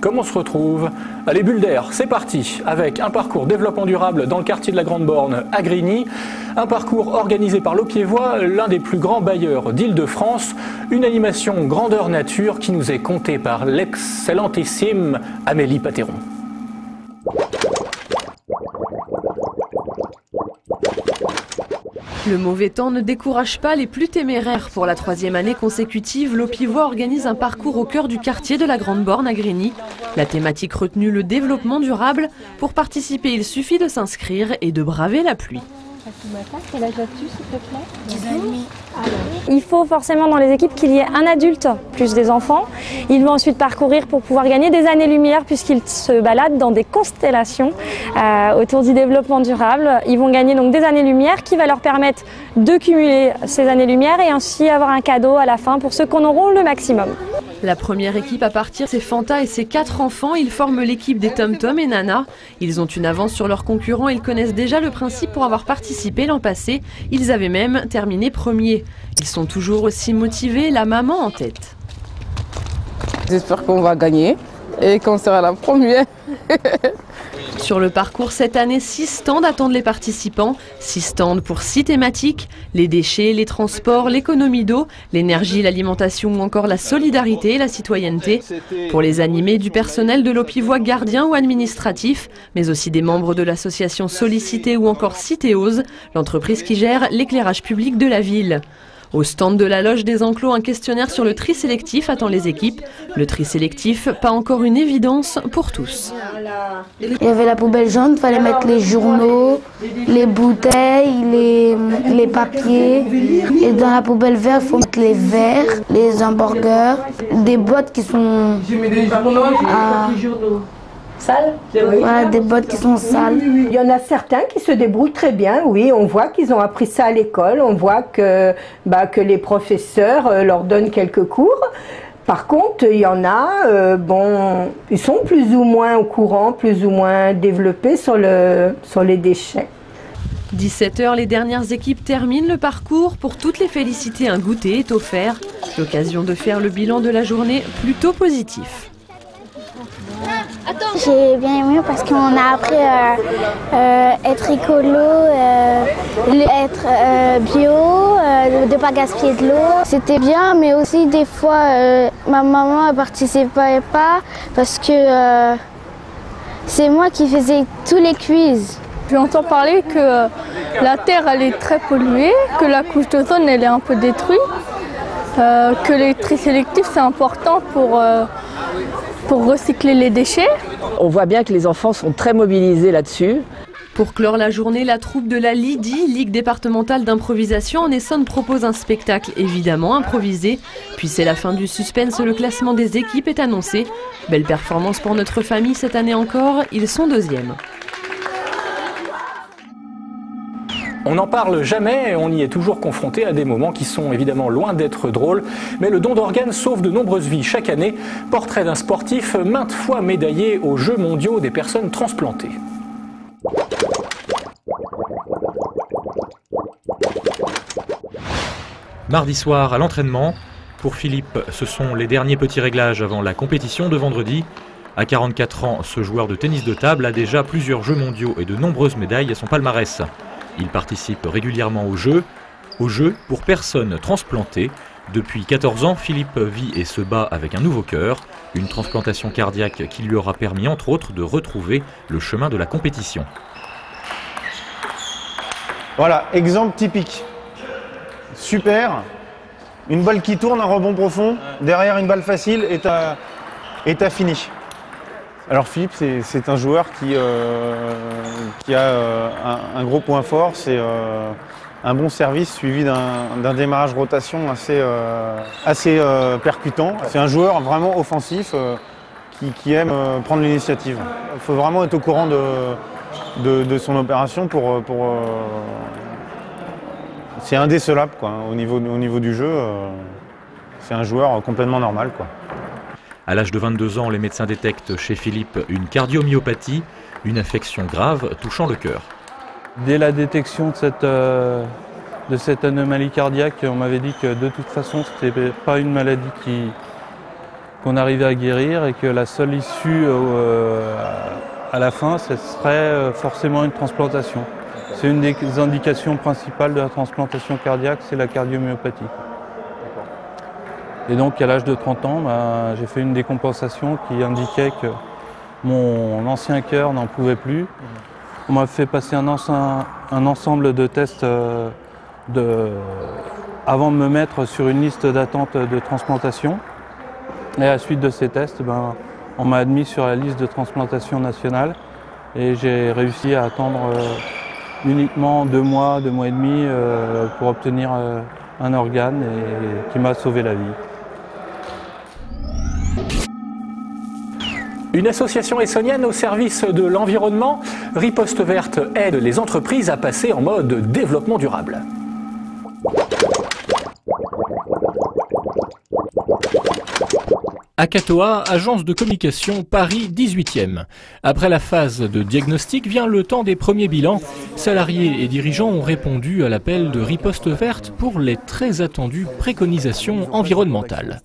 Comment on se retrouve? Allez, bulle d'air, c'est parti, avec un parcours développement durable dans le quartier de la Grande Borne à Grigny, un parcours organisé par l'Aupiévois, l'un des plus grands bailleurs d'Île-de-France, une animation grandeur nature qui nous est contée par l'excellentissime Amélie Patéron. Le mauvais temps ne décourage pas les plus téméraires. Pour la 3e année consécutive, l'Aupiévois organise un parcours au cœur du quartier de la Grande Borne à Grigny. La thématique retenue, le développement durable. Pour participer, il suffit de s'inscrire et de braver la pluie. Quel âge as-tu, s'il te plaît? 10 ans et demi. Il faut forcément dans les équipes qu'il y ait un adulte plus des enfants. Ils vont ensuite parcourir pour pouvoir gagner des années-lumière puisqu'ils se baladent dans des constellations autour du développement durable. Ils vont gagner donc des années-lumière qui va leur permettre de cumuler ces années-lumière et ainsi avoir un cadeau à la fin pour ceux qui en auront le maximum. La première équipe à partir, c'est Fanta et ses 4 enfants. Ils forment l'équipe des Tom Tom et Nana. Ils ont une avance sur leurs concurrents. Ils connaissent déjà le principe pour avoir participé l'an passé. Ils avaient même terminé premier. Ils sont toujours aussi motivés, la maman en tête. J'espère qu'on va gagner et qu'on sera la première. Sur le parcours cette année, 6 stands attendent les participants. 6 stands pour 6 thématiques, les déchets, les transports, l'économie d'eau, l'énergie, l'alimentation ou encore la solidarité et la citoyenneté. Pour les animés, du personnel de l'Aupiévois gardien ou administratif, mais aussi des membres de l'association Sollicité ou encore Citéose, l'entreprise qui gère l'éclairage public de la ville. Au stand de la loge des enclos, un questionnaire sur le tri sélectif attend les équipes. Le tri sélectif, pas encore une évidence pour tous. Il y avait la poubelle jaune, il fallait mettre les journaux, les bouteilles, les papiers. Et dans la poubelle verte, il faut mettre les verres, les hamburgers, des bottes qui sont sales. Voilà, des bottes qui sont sales. Il y en a certains qui se débrouillent très bien, oui, on voit qu'ils ont appris ça à l'école, on voit que les professeurs leur donnent quelques cours. Par contre, il y en a, ils sont plus ou moins au courant, plus ou moins développés sur les déchets. 17 h, les dernières équipes terminent le parcours. Pour toutes les féliciter, un goûter est offert. L'occasion de faire le bilan de la journée plutôt positif. J'ai bien aimé parce qu'on a appris être écolo, être bio, de ne pas gaspiller de l'eau. C'était bien, mais aussi des fois, ma maman ne participait pas parce que c'est moi qui faisais tous les quiz. J'entends parler que la Terre elle est très polluée, que la couche d'ozone elle est un peu détruite, que les tri sélectifs c'est important pour recycler les déchets. On voit bien que les enfants sont très mobilisés là-dessus. Pour clore la journée, la troupe de la LIDI, Ligue départementale d'improvisation en Essonne, propose un spectacle évidemment improvisé. Puis c'est la fin du suspense, le classement des équipes est annoncé. Belle performance pour notre famille cette année encore, ils sont 2e. On n'en parle jamais et on y est toujours confronté à des moments qui sont évidemment loin d'être drôles. Mais le don d'organes sauve de nombreuses vies chaque année. Portrait d'un sportif maintes fois médaillé aux Jeux mondiaux des personnes transplantées. Mardi soir à l'entraînement, pour Philippe, ce sont les derniers petits réglages avant la compétition de vendredi. À 44 ans, ce joueur de tennis de table a déjà plusieurs Jeux mondiaux et de nombreuses médailles à son palmarès. Il participe régulièrement aux Jeux pour personnes transplantées. Depuis 14 ans, Philippe vit et se bat avec un nouveau cœur, une transplantation cardiaque qui lui aura permis entre autres de retrouver le chemin de la compétition. Voilà, exemple typique. Super, une balle qui tourne, un rebond profond, derrière une balle facile et t'as fini. Alors Philippe, c'est un joueur qui a un gros point fort, c'est un bon service suivi d'un démarrage rotation assez percutant. C'est un joueur vraiment offensif qui aime prendre l'initiative. Il faut vraiment être au courant de son opération pour c'est indécelable quoi. Au niveau du jeu, c'est un joueur complètement normal quoi. À l'âge de 22 ans, les médecins détectent chez Philippe une cardiomyopathie, une affection grave touchant le cœur. Dès la détection de cette anomalie cardiaque, on m'avait dit que de toute façon, ce n'était pas une maladie qu'on arrivait à guérir et que la seule issue à la fin, ce serait forcément une transplantation. C'est une des indications principales de la transplantation cardiaque, c'est la cardiomyopathie. Et donc à l'âge de 30 ans, j'ai fait une décompensation qui indiquait que mon ancien cœur n'en pouvait plus. On m'a fait passer un ensemble de tests avant de me mettre sur une liste d'attente de transplantation. Et à la suite de ces tests, on m'a admis sur la liste de transplantation nationale et j'ai réussi à attendre uniquement 2 mois et demi pour obtenir un organe qui m'a sauvé la vie. Une association essonnienne au service de l'environnement, Riposte Verte aide les entreprises à passer en mode développement durable. Akatoa, agence de communication Paris 18e. Après la phase de diagnostic vient le temps des premiers bilans. Salariés et dirigeants ont répondu à l'appel de Riposte Verte pour les très attendues préconisations environnementales.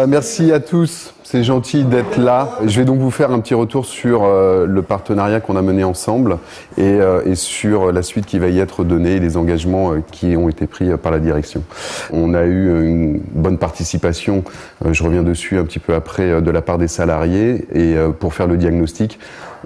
Merci à tous, c'est gentil d'être là. Je vais donc vous faire un petit retour sur le partenariat qu'on a mené ensemble et sur la suite qui va y être donnée et les engagements qui ont été pris par la direction. On a eu une bonne participation, je reviens dessus un petit peu après, de la part des salariés et pour faire le diagnostic,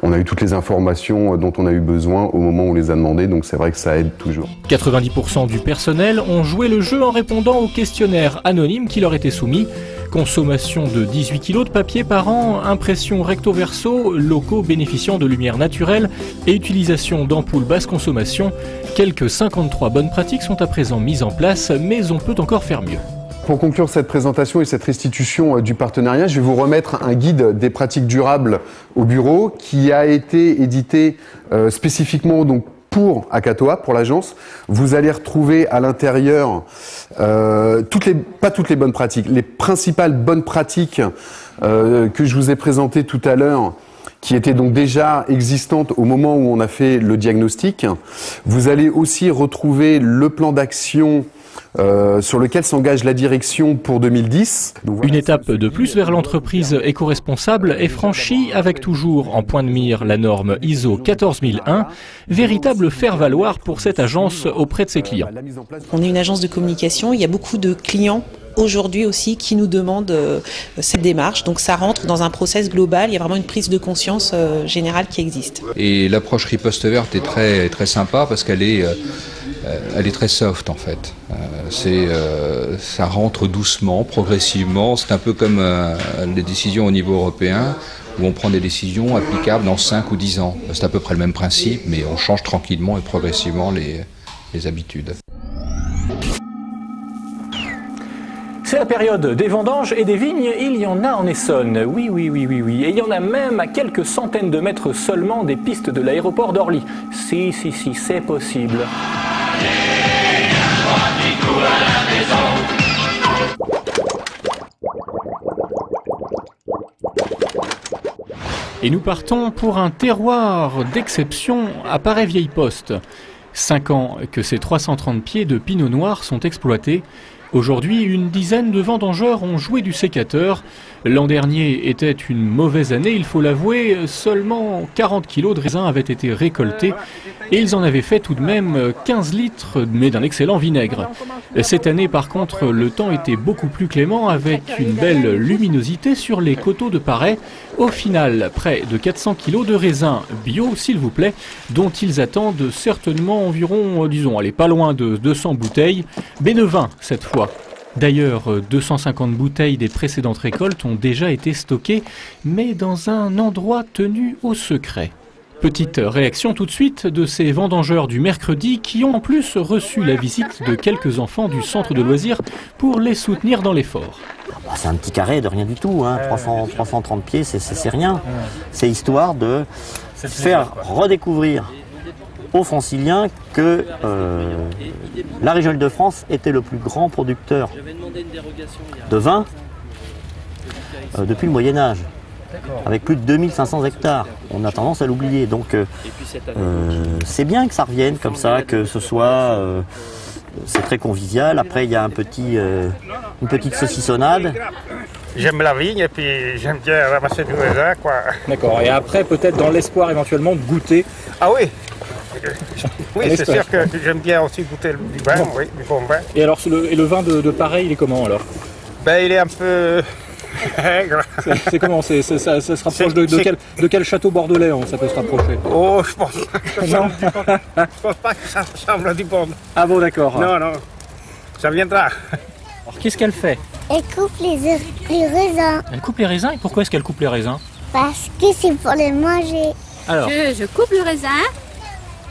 on a eu toutes les informations dont on a eu besoin au moment où on les a demandées, donc c'est vrai que ça aide toujours. 90% du personnel ont joué le jeu en répondant au questionnaire anonyme qui leur était soumis. Consommation de 18 kg de papier par an, impression recto-verso, locaux bénéficiant de lumière naturelle et utilisation d'ampoules basse consommation. Quelques 53 bonnes pratiques sont à présent mises en place, mais on peut encore faire mieux. Pour conclure cette présentation et cette restitution du partenariat, je vais vous remettre un guide des pratiques durables au bureau qui a été édité spécifiquement donc pour Akatoa, pour l'agence. Vous allez retrouver à l'intérieur pas toutes les bonnes pratiques, les principales bonnes pratiques que je vous ai présentées tout à l'heure, qui étaient donc déjà existantes au moment où on a fait le diagnostic. Vous allez aussi retrouver le plan d'action sur lequel s'engage la direction pour 2010. Donc, voilà, une étape de plus vers l'entreprise éco-responsable est franchie avec toujours en point de mire la norme ISO 14001, véritable faire-valoir pour cette agence auprès de ses clients. On est une agence de communication, il y a beaucoup de clients aujourd'hui aussi qui nous demandent cette démarche, donc ça rentre dans un process global, il y a vraiment une prise de conscience générale qui existe. Et l'approche Riposte Verte est très, très sympa parce qu'elle est très soft en fait. Ça rentre doucement, progressivement. C'est un peu comme les décisions au niveau européen où on prend des décisions applicables dans 5 ou 10 ans. C'est à peu près le même principe, mais on change tranquillement et progressivement les habitudes. C'est la période des vendanges et des vignes, il y en a en Essonne, oui. Et il y en a même à quelques centaines de mètres seulement des pistes de l'aéroport d'Orly. Si, c'est possible. Et nous partons pour un terroir d'exception à Paray-Vieille-Poste. 5 ans que ces 330 pieds de pinot noir sont exploités. Aujourd'hui, une dizaine de vendangeurs ont joué du sécateur. L'an dernier était une mauvaise année, il faut l'avouer. Seulement 40 kilos de raisins avaient été récoltés et ils en avaient fait tout de même 15 litres, mais d'un excellent vinaigre. Cette année, par contre, le temps était beaucoup plus clément avec une belle luminosité sur les coteaux de Paray. Au final, près de 400 kilos de raisins bio, s'il vous plaît, dont ils attendent certainement environ, pas loin de 200 bouteilles, mais de vin cette fois. D'ailleurs, 250 bouteilles des précédentes récoltes ont déjà été stockées, mais dans un endroit tenu au secret. Petite réaction tout de suite de ces vendangeurs du mercredi qui ont en plus reçu la visite de quelques enfants du centre de loisirs pour les soutenir dans l'effort. C'est un petit carré de rien du tout, 330 pieds, c'est rien. C'est histoire de faire redécouvrir aux Franciliens que la région Île-de-France était le plus grand producteur de vin depuis le Moyen-Âge, avec plus de 2500 hectares. On a tendance à l'oublier, donc c'est bien que ça revienne comme ça, que ce soit c'est très convivial. Après, il y a une petite saucissonnade. J'aime la vigne et puis j'aime bien ramasser du raisin, quoi. D'accord. Et après, peut-être dans l'espoir éventuellement de goûter. Ah oui. Oui, c'est sûr que j'aime bien aussi goûter du vin, oui, du bon vin. Et alors, le vin de pareil, il est comment alors? Ben, il est un peu... C'est comment? Ça se rapproche de quel château bordelais ça peut se rapprocher? Oh, je pense pas que ça ressemble du bon. Ah bon, d'accord. Non, non, ça viendra. Alors, qu'est-ce qu'elle fait? Elle coupe les raisins. Elle coupe les raisins? Et pourquoi est-ce qu'elle coupe les raisins? Parce que c'est pour les manger. Alors. Je coupe le raisin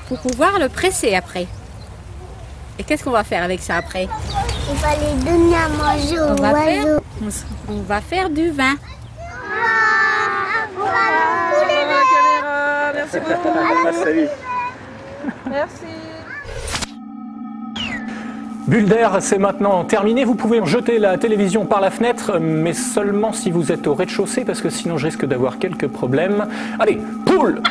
pour pouvoir le presser après. Et qu'est-ce qu'on va faire avec ça après? On va les donner à manger aux oiseaux. On va faire du vin. Merci beaucoup. Salut. Merci. Bulle d'air, c'est maintenant terminé. Vous pouvez jeter la télévision par la fenêtre, mais seulement si vous êtes au rez-de-chaussée, parce que sinon je risque d'avoir quelques problèmes. Allez, poule!